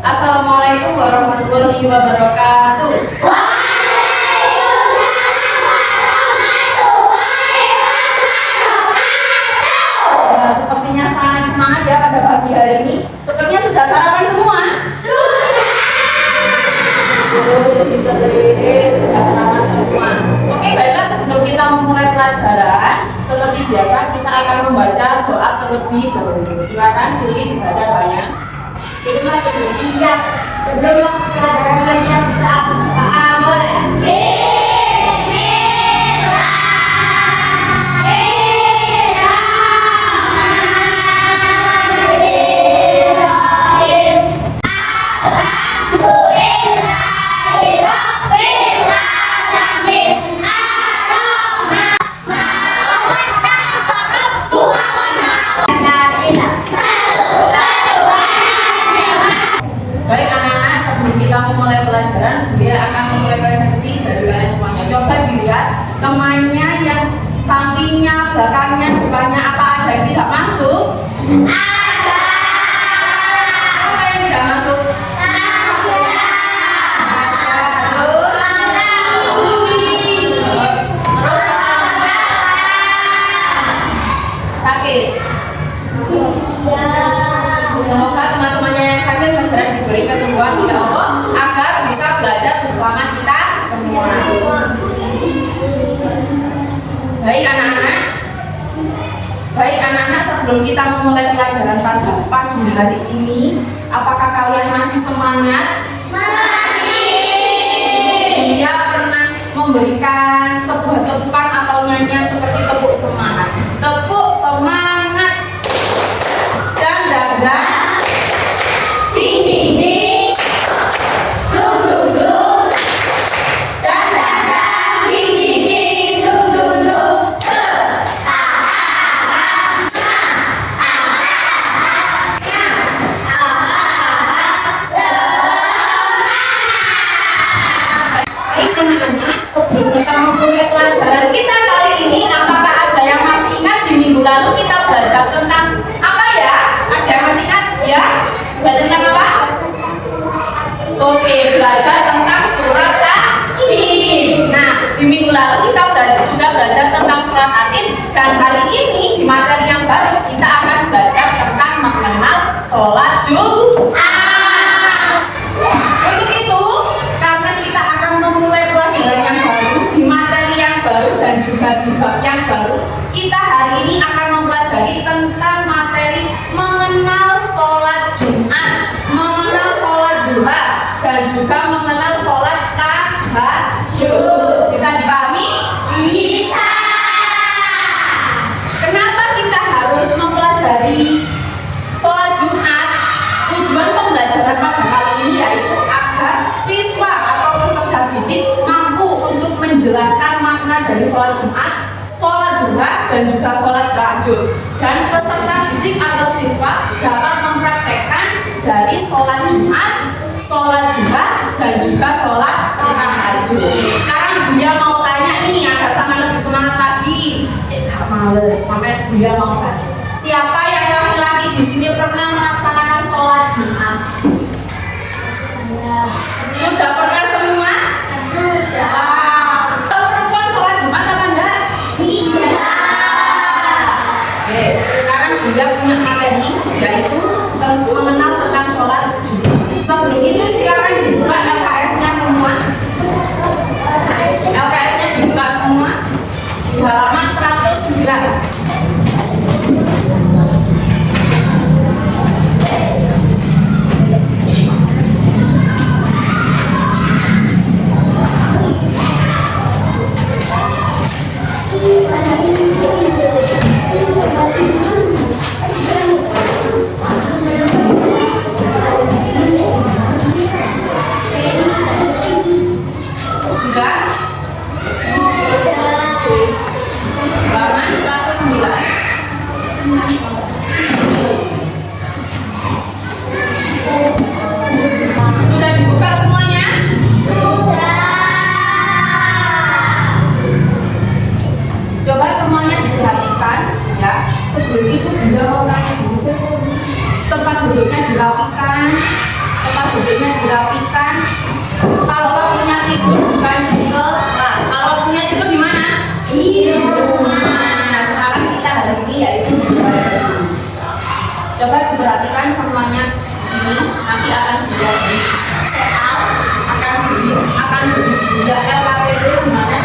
Assalamualaikum warahmatullahi wabarakatuh. Nah, sepertinya sangat semangat ya pada pagi hari ini. Sepertinya sudah sarapan semua? Sudah. Sudah sarapan semua. Oke, baiklah, sebelum kita memulai pelajaran, seperti biasa kita akan membaca doa terlebih dahulu. Silakan pilih dibaca doanya. Sebelum pelajaran kita memulai pelajaran, dia akan memulai presentasi dari kalian semuanya. Coba dilihat temannya yang sampingnya, belakangnya, depannya, apa ada yang tidak masuk? Ada. Apa yang tidak masuk? Sakit. Semoga teman-temannya yang sakit segera diberi kesembuhan oleh Allah agar bisa belajar bersama kita semua. Baik anak-anak, sebelum kita memulai pelajaran pada pagi hari ini, apakah kalian masih semangat? Masih. Dia pernah memberikan sebuah tepukan atau nyanyian seperti tepuk semangat. Tepuk semangat. Dan dadah. Sebelum kita memulai pelajaran kita kali ini, apakah ada yang masih ingat di minggu lalu kita belajar tentang apa ya? Ada yang masih ingat? Ya? Belajar tentang apa? Oke, belajar tentang surat At-Tin. Nah, di minggu lalu kita sudah belajar tentang surat At-Tin, dan hari ini di materi yang baru kita akan belajar tentang mengenal sholat Jumat. Dan juga di bab yang baru, kita hari ini akan mempelajari tentang materi mengenal sholat Jumat, mengenal sholat duha, dan juga mengenal sholat tahajud. Bisa dipahami? Bisa. Kenapa kita harus mempelajari sholat Jumat? Tujuan pembelajaran pada kali ini yaitu agar siswa atau peserta didik mampu untuk menjelaskan makna dari sholat Jumat, sholat duha, dan juga sholat tahajud. Dan peserta didik atau siswa dapat mempraktekkan dari sholat Jumat, sholat duha, dan juga sholat tahajud. Sekarang dia mau tanya nih, agar sama lebih semangat lagi. Gak males, sampai dia mau tanya. Siapa yang laki-laki di sini pernah melaksanakan sholat Jumat? Sudah pernah semua? Sudah. Dia punya materi yaitu mengenal tentang sholat Jumat. Sebelum itu silakan dibuka LKS-nya semua. LKS-nya dibuka semua di halaman 109. duduknya dirapikan, tempat tempat duduknya dirapikan. Kalau waktunya tidur bukan di kelas. Kalau waktunya tidur di mana? Di rumah. Nah, sekarang kita hari ini yaitu di rumah. Coba diperhatikan semuanya di sini. Nanti akan dilihat akan ya LKPD di mana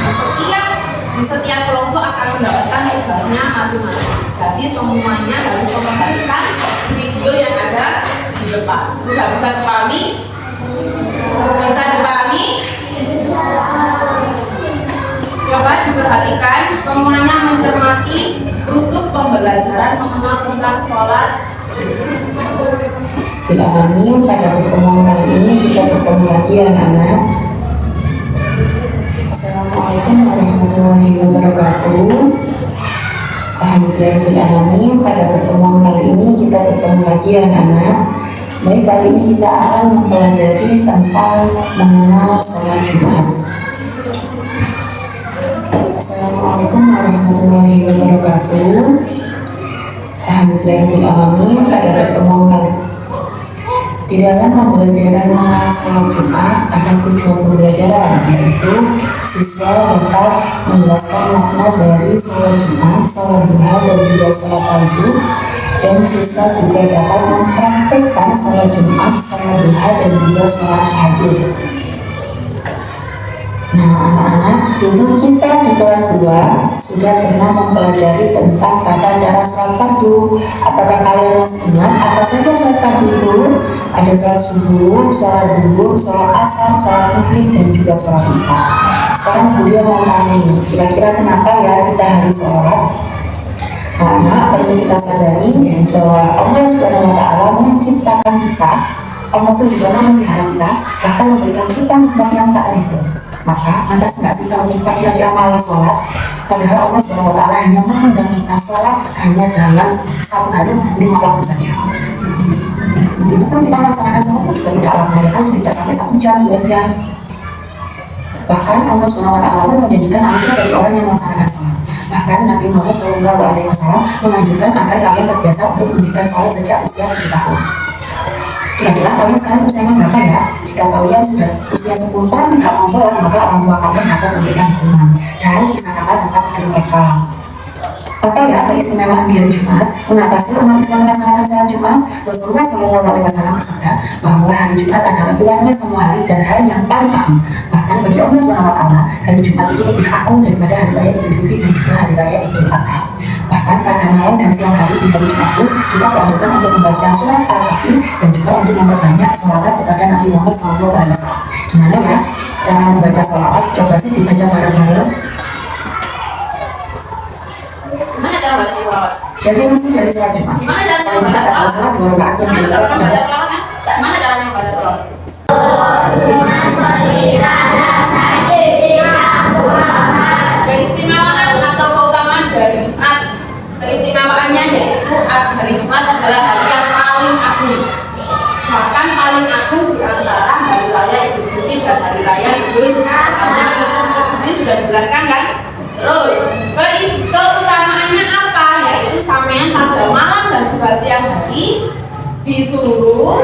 di setiap kelompok akan mendapatkan tugasnya masing-masing. Jadi semuanya harus memperhatikan video yang ada di depan. Sudah bisa dipahami? Bisa dipahami? Coba diperhatikan semuanya mencermati untuk pembelajaran mengenal tentang sholat. Bismillahirrahmanirrahim. Pada pertemuan kali ini kita bertemu lagi anak-anak. Assalamualaikum warahmatullahi wabarakatuh. Alhamdulillahirrahmanirrahim. Pada pertemuan kali ini kita bertemu lagi anak-anak. Baik, kali ini kita akan mempelajari tentang mengenal sholat Jumat. Assalamualaikum warahmatullahi wabarakatuh. Alhamdulillahirrahmanirrahim. Pada pertemuan kali di dalam pembelajaran mengenal sholat Jumat ada tujuan pembelajaran, yaitu siswa dapat menjelaskan makna dari sholat Jumat, sholat duha, dan juga sholat tahajud. Dan siswa juga dapat mempraktekkan sholat Jumat, sholat duha, dan juga sholat tahajud. Nah, anak-anak, dulu kita di kelas 2 sudah pernah mempelajari tentang tata cara sholat fardu. Apakah kalian masih ingat apa saja sholat fardu itu? Ada sholat subuh, sholat duhur, sholat asar, sholat maghrib, dan juga sholat isya. Sekarang Budi mau tanya nih, kira-kira kenapa ya kita harus sholat? Karena perlu kita sadari bahwa Allah Subhanahu wa Ta'ala menciptakan kita, Allah pun juga memelihara kita, bahkan memberikan kita nikmat yang tak terhitung. Maka pantas nggak sih kalau kita kira-kira malas sholat? Padahal Allah Subhanahu wa Ta'ala hanya mengundang kita sholat hanya dalam satu hari 5 waktu saja. Itu pun kita melaksanakan sholat pun juga tidak lama, ya kan? Tidak sampai 1 jam, 2 jam. Bahkan Allah Subhanahu wa Ta'ala pun menjanjikan anugerah bagi orang yang melaksanakan sholat. Bahkan Nabi Muhammad SAW menganjurkan agar kalian terbiasa untuk mendirikan sholat sejak usia 7 tahun. Kira-kira kalian sekarang usianya berapa ya? Jika kalian sudah usia 10 tahun tidak mau sholat, maka orang tua kalian akan memberikan hukuman dan disanakan tempat tidur mereka. Apa ya keistimewaan di hari Jumat? Mengapa sih umat Islam melaksanakan sholat Jumat? Rasulullah SAW bersabda bahwa hari Jumat adalah tuannya semua hari dan hari yang paling agung. Bahkan bagi Allah SWT, hari Jumat itu lebih agung daripada hari raya Idul Fitri dan juga hari raya Idul Adha. Bahkan pada malam dan siang hari di hari Jumat itu kita dianjurkan untuk membaca surat Al-Kahfi dan juga untuk memperbanyak sholawat kepada Nabi Muhammad SAW. Gimana ya cara membaca sholawat? Coba sih dibaca bareng-bareng. Gimana cara baca sholawat? Definisi dari sholat Jumat. Gimana cara Sholat Jumat membaca adalah sholat 2 rakaat yang Gimana cara dilakukan membaca sholawatnya? Gimana caranya membaca sholawat? Keistimewaan atau keutamaan dari Jumat. Keistimewaannya yaitu hari Jumat adalah hari yang paling agung. Bahkan paling agung di antara hari raya Idul Fitri dan hari raya Idul Adha. Ini sudah dijelaskan kan? Terus keutamaannya apa? Yaitu sampean pada malam dan juga siang hari disuruh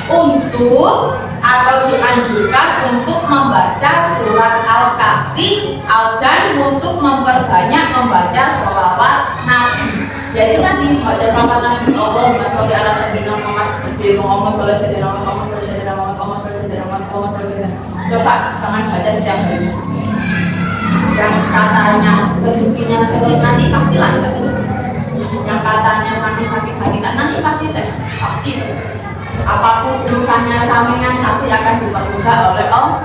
untuk atau dianjurkan untuk membaca surat Al-Kahfi dan untuk memperbanyak membaca sholawat Nabi. Yaitu tadi membaca sholawat Nabi. Allahumma sholli ala sayyidina Muhammad, Allahumma sholli ala sayyidina Muhammad, Allahumma sholli ala sayyidina Muhammad, Allahumma sholli ala sayyidina Muhammad, Allahumma sholli ala sayyidina Muhammad. Coba jangan baca setiap hari. Yang katanya rezekinya sehat nanti pasti lancar. Yang katanya sakit-sakitan nanti pasti sehat. Pasti. Apapun urusannya sampean pasti akan dipermudah oleh Allah.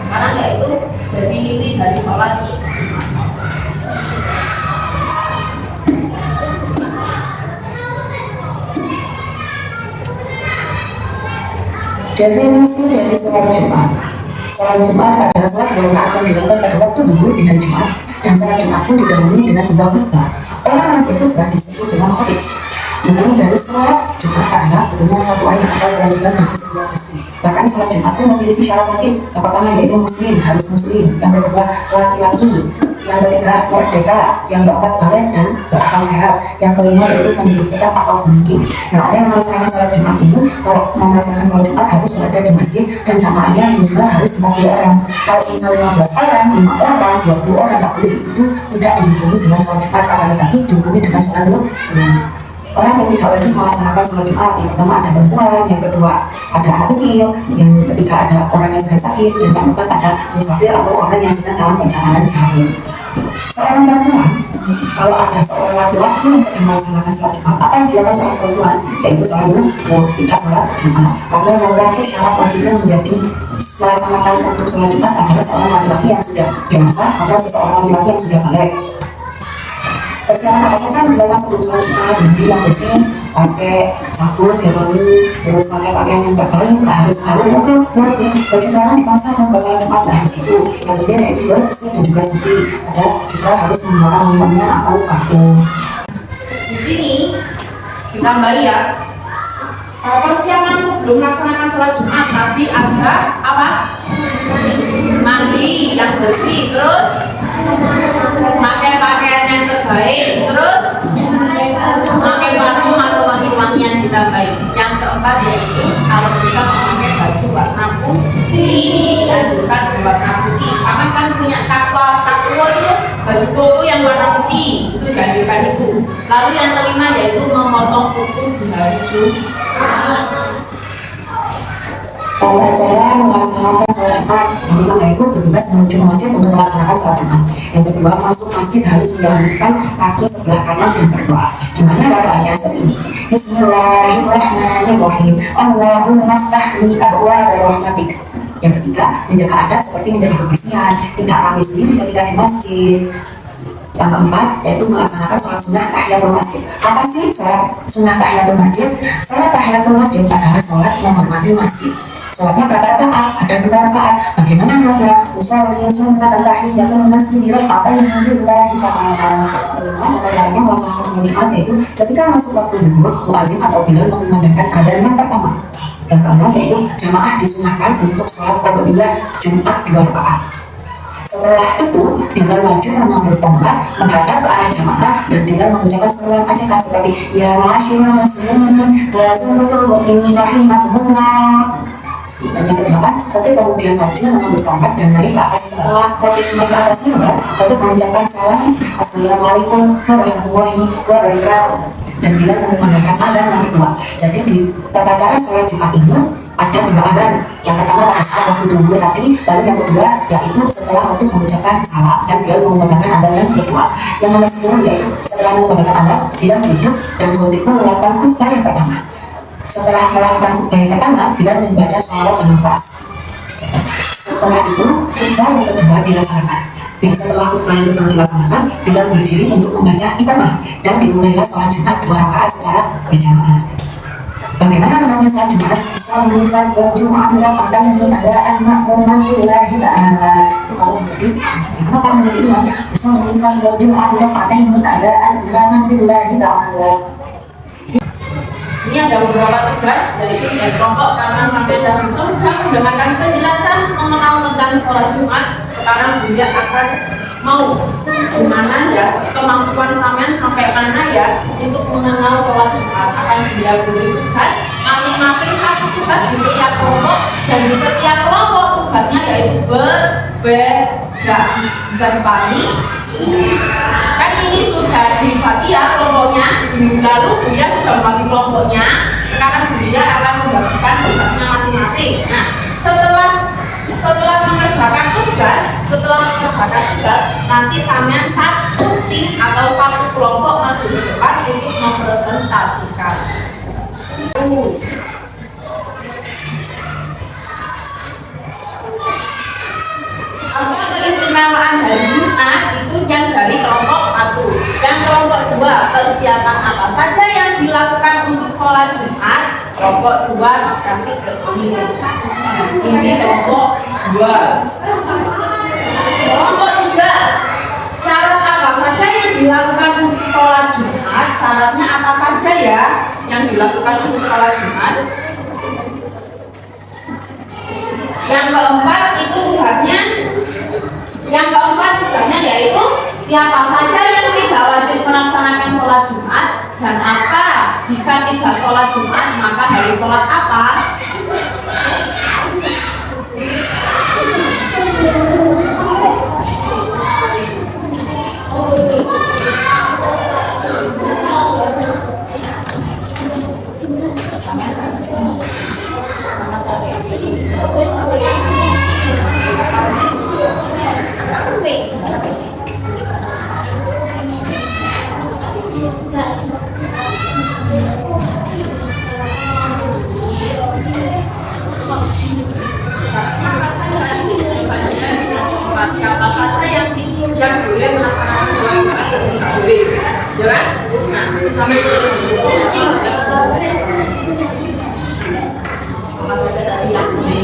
Sekarang yaitu definisi dari sholat Jumat. Definisi dari sholat Jumat. Sholat Jumat adalah sholat 2 rakaat yang dilakukan pada waktu duhur di hari Jumat, dan sholat Jumat pun didahului dengan 2 khutbah. Orang yang berkhutbah disebut dengan khatib. Namun dari sholat Jumat adalah tentunya suatu ayat atau kewajiban bagi setiap muslim. Bahkan sholat Jumat pun memiliki syarat wajib. Yang pertama yaitu muslim, harus muslim. Yang kedua laki-laki. yang ketiga merdeka, yang keempat balik dan berakal sehat, yang kelima yaitu mendidik tetap atau mungkin. Nah, orang yang melaksanakan sholat Jumat ini, kalau mau melaksanakan sholat Jumat harus berada di masjid dan jamaahnya minimal harus 50 orang. Kalau misalnya 15 orang, 5 orang, 20 orang tak boleh, itu tidak dihubungi dengan sholat Jumat, akan tetapi dihubungi dengan sholat duha. Orang yang tidak wajib melaksanakan sholat Jumat, yang pertama ada perempuan, yang kedua ada anak kecil, yang ketiga ada orang yang sedang sakit, dan yang keempat ada musafir atau orang yang sedang dalam perjalanan jauh. Seorang perempuan, kalau ada seorang laki-laki yang sedang melaksanakan sholat Jumat, apa yang dilakukan seorang perempuan? Yaitu sholat duha, tidak sholat Jumat. Karena yang wajib, syarat wajibnya menjadi melaksanakan untuk sholat Jumat adalah seorang laki-laki yang sudah dewasa atau seseorang laki-laki yang sudah balik. Persiapan apa saja yang dilakukan sebelum sholat Jumat? Mandi yang bersih, pakai sabun biar wangi, terus pakai pakaian yang terbaik, nggak harus baju tangan dipasang dan bakal Jumat, nah itu yang penting yaitu bersih dan juga suci. Ada juga harus menggunakan wangian atau parfum. Di sini ditambahi ya, persiapan sebelum melaksanakan sholat Jumat tadi ada apa? Mandi yang bersih, terus pakai pakaian yang terbaik, terus pakai parfum atau wangi-wangian ditambahi. Yang keempat yaitu kalau bisa memakai baju warna putih dan bukan berwarna putih. Sama kan punya takwa itu baju koko yang warna putih, itu jadikan itu. Lalu yang kelima yaitu memotong kuku di hari Jumat. Tata cara melaksanakan sholat Jumat, yang pertama yaitu bertugas menuju masjid untuk melaksanakan sholat Jumat. Yang kedua, masuk masjid harus mendahulukan kaki sebelah kanan dan berdoa. Gimana doanya saat ini? Bismillahirrahmanirrahim. Allahumma ftahli abwaaba rahmatik. Yang ketiga, menjaga adab seperti menjaga kebersihan, tidak ramai sendiri ketika di masjid. Yang keempat, yaitu melaksanakan sholat sunnah tahiyatul masjid. Apa sih sholat sunnah tahiyatul masjid? Sholat tahiyatul masjid adalah sholat menghormati masjid. Sholatnya berapa rakaat? Ada 2 rakaat. Bagaimana sholatnya? Usolli sunnah tahiyatul masjid raka'ataini lillahi ta'ala. Bagaimana caranya melaksanakan sholat Jumat? Yaitu ketika masuk waktu zuhur, muadzin atau bilal mengumandangkan adzan yang pertama. Yang kedua yaitu jamaah disunahkan untuk sholat qobliyah Jumat 2 rakaat. Setelah itu, Bilal maju mengambil tongkat menghadap ke arah jamaah dan Bilal mengucapkan seruan ajakan seperti Ya ma'asyiral muslimin wa zuratul mu'minin rahimakumullah. Dan yang kedelapan, khotib kemudian maju mengambil tongkat dan naik ke atas. Setelah khotib naik ke atas mimbar, khotib mengucapkan salam Assalamualaikum warahmatullahi wabarakatuh dan Bilal mengumandangkan adzan yang kedua. Jadi di tata cara sholat Jumat ini ada 2 adzan. Yang pertama pada saat waktu zuhur tadi, lalu yang kedua yaitu setelah khotib mengucapkan salam dan Bilal mengumandangkan adzan yang kedua. Yang nomor 10 yaitu setelah mengumandangkan adzan, Bilal duduk dan khotib melakukan khutbah yang pertama. Setelah melakukan khutbah yang pertama, Bilal membaca shalawat dengan keras. Setelah itu, khutbah yang kedua dilaksanakan. Dan setelah khutbah yang kedua dilaksanakan, Bilal berdiri untuk membaca iqamah dan dimulailah sholat Jumat 2 rakaat secara berjamaah. Bagaimana mengenai sholat Jumat? Sholat Jumat raka'atan min adaan ma'muman lillahi ta'ala. Itu kalau menjadi, gimana kalau menjadi imam? Sholat Jumat raka'atan min adaan imaman lillahi ta'ala. Ini ada beberapa tugas, yaitu tugas kelompok karena sampai dan sudah mendengarkan penjelasan mengenal tentang sholat Jumat. Sekarang Buya akan mau gimana ya kemampuan sampai mana ya untuk mengenal sholat Jumat. Akan Buya beri tugas masing-masing 1 tugas di setiap kelompok, dan di setiap kelompok tugasnya yaitu berbeda. Bisa dipahami? Kan ini sudah dibagi ya kelompoknya, lalu Buya sudah membagi kelompoknya. Sekarang Buya akan membagikan tugasnya masing-masing. Nah, setelah mengerjakan tugas, nanti sampean 1 tim atau 1 kelompok maju ke depan untuk mempresentasikan. Apa keistimewaan hari Jumat itu yang dari kelompok 1. Yang kelompok 2, persiapan apa saja yang dilakukan untuk sholat Jumat? Kelompok 2 kasih ke sini. Ini kelompok 2. Kelompok 3, syarat apa saja yang dilakukan untuk sholat Jumat? Syaratnya apa saja ya yang dilakukan untuk sholat Jumat? Yang keempat itu tugasnya yaitu Siapa saja yang tidak wajib melaksanakan sholat Jumat dan apa jika tidak sholat Jumat maka harus sholat apa? Siapa saja yang boleh melaksanakan sholat Jumat dan tidak boleh, ya kan? Nah, sampai apa saja tadi yang boleh.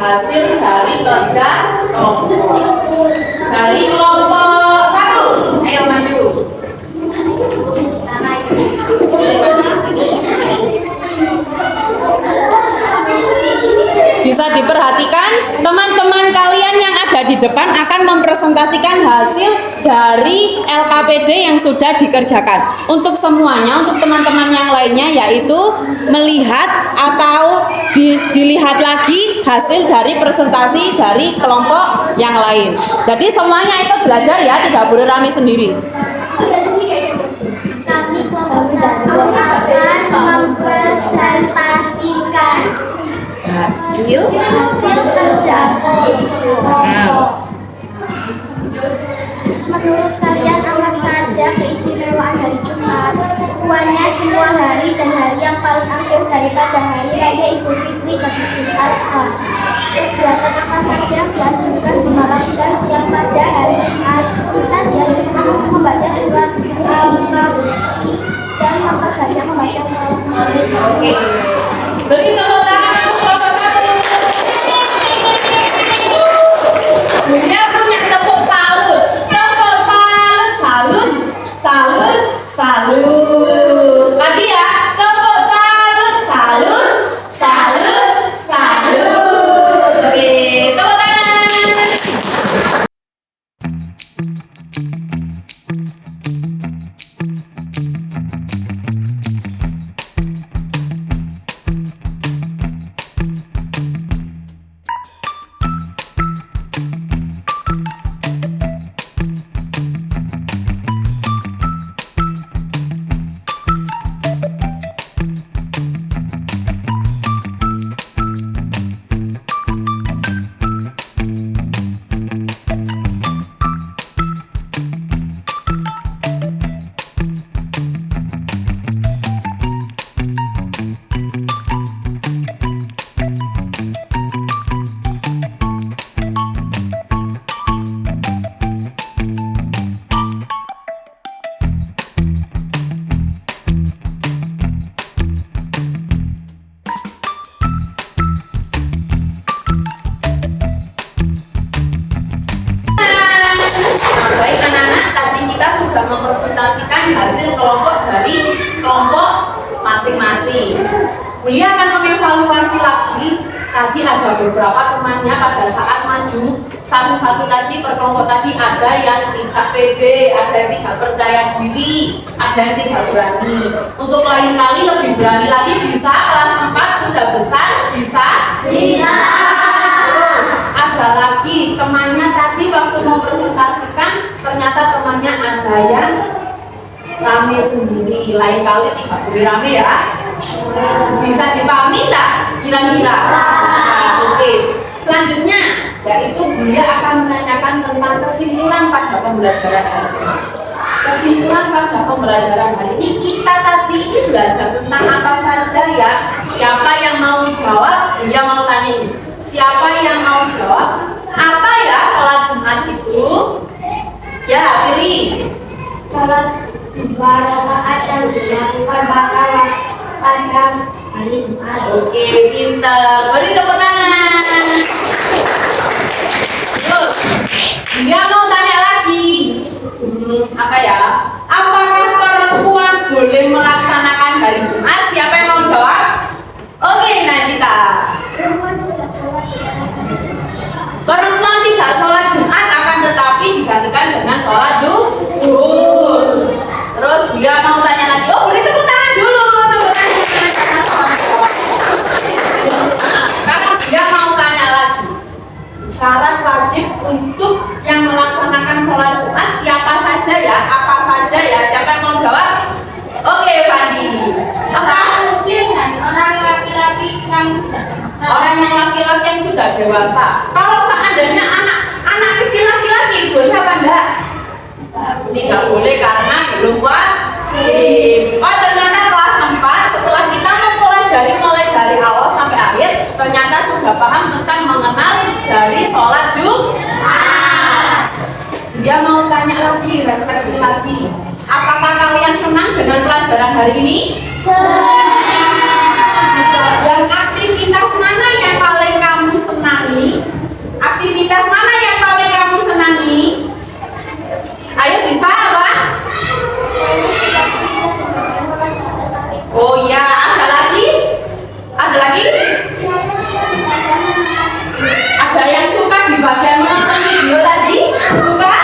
Hasil dari kerja kelompok. Dari kelompok 1, ayo maju. Bisa diperhatikan, teman-teman kalian yang ada di depan akan mempresentasikan hasil dari LKPD yang sudah dikerjakan. Untuk semuanya, untuk teman-teman yang lainnya yaitu melihat atau dilihat lagi hasil dari presentasi dari kelompok yang lain. Jadi semuanya itu belajar ya, tidak boleh rame sendiri. Kami kelompok 1 akan mempresentasikan Hasil kerja kelompok. Menurut kalian apa saja keistimewaan hari Jumat? Puannya semua hari dan hari yang paling akhir daripada hari raya Idul Fitri dan Idul Adha. Kegiatan apa saja yang dilakukan di malam dan siang pada hari Jumat? Kita dianjurkan untuk membaca surat Al-Kahfi dan memperbanyak membaca surat Al-Kahfi. Beri tepuk tangan untuk kelompok 1. Dia punya tepuk salut. Tepuk salut, salut, salut, salut. Lagi ya, tepuk salut, salut, salut, salut. Oke, tepuk tangan. mempresentasikan hasil kelompok dari kelompok masing-masing. Beliau akan mengevaluasi lagi. Tadi ada beberapa temannya pada saat maju satu-satu tadi per kelompok tadi ada yang tidak pede, ada yang tidak percaya diri, ada yang tidak berani. Untuk lain kali lebih berani lagi bisa kelas 4 sudah besar bisa. Ada lagi temannya tadi waktu mau presentasikan ternyata temannya ada yang rame sendiri, lain kali tidak boleh rame ya. Bisa dipahami enggak kira-kira? Oke. Selanjutnya yaitu beliau akan menanyakan tentang kesimpulan pada pembelajaran hari ini. Kesimpulan pada pembelajaran hari ini kita tadi ini belajar tentang apa saja ya. Siapa yang mau jawab? Dia mau tanya ini. Siapa yang mau jawab? Apa ya sholat Jumat itu? Ya, pilih. Salat 2 rakaat yang dilakukan pada hari Jumat. Oke, pintar. Beri tepuk tangan. Terus, dia mau tanya lagi. Apa ya? Apakah perempuan boleh melaksanakan hari Jumat? Siapa yang mau jawab? Oke, Najita. Perempuan tidak sholat Jumat akan tetapi digantikan dengan sholat zuhur. Terus dia mau tanya lagi. Oh, beri tepuk tangan dulu. Tepuk tangan. Karena dia mau tanya lagi. Syarat wajib untuk yang melaksanakan sholat Jumat siapa saja ya? Apa saja ya? Siapa yang mau jawab? Oke, Pandi. Apa? Muslim dan orang laki-laki yang sudah dewasa. Kalau seandainya anak kecil laki-laki boleh apa enggak? Tidak boleh karena belum wajib. Oh, ternyata kelas 4 setelah kita mempelajari mulai dari awal sampai akhir ternyata sudah paham tentang mengenal dari sholat Jumat. Dia mau tanya lagi, refleksi lagi. Apakah kalian senang dengan pelajaran hari ini? Yang aktivitas mana yang paling kamu senangi? Aktivitas mana yang paling kamu senangi? Ayo bisa apa? Oh ya, ada lagi? Ada lagi? Ada yang suka di bagian menonton video tadi? Suka?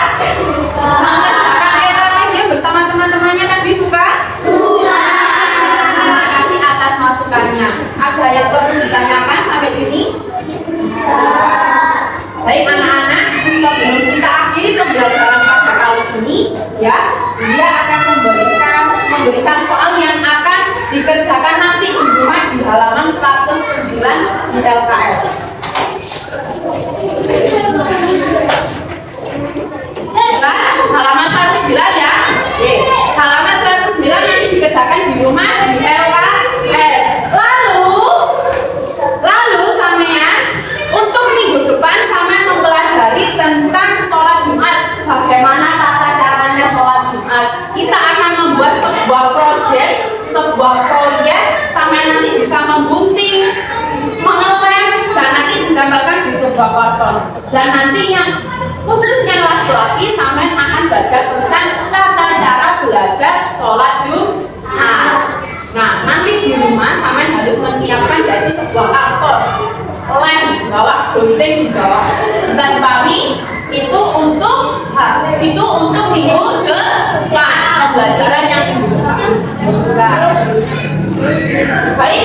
Mengerjakan video bersama teman-temannya tadi suka? Terima kasih atas masukannya. Ada yang perlu ditanyakan sampai sini? Baik anak-anak, sebelum kita akhiri pembelajaran pada kali ini, ya, dia akan memberikan soal yang akan dikerjakan nanti di rumah di halaman 109 di LKS. Halaman 109 ya. Halaman 109 nanti dikerjakan di rumah di LKS. Lalu sampean untuk minggu depan sampean mempelajari tentang sholat Jumat. Bagaimana tata caranya sholat Jumat. Kita akan membuat sebuah proyek sampean nanti bisa memgunting, mengelem dan nanti ditambahkan di sebuah karton. Dan nanti yang khusus yang laki-laki sampean akan belajar tentang tata cara belajar sholat Jumat. Nah, nanti di rumah sampean harus menyiapkan yaitu sebuah karton, lem di bawah, gunting di bawah. Bisa dipahami? Itu untuk minggu depan pembelajaran yang minggu depan. Baik,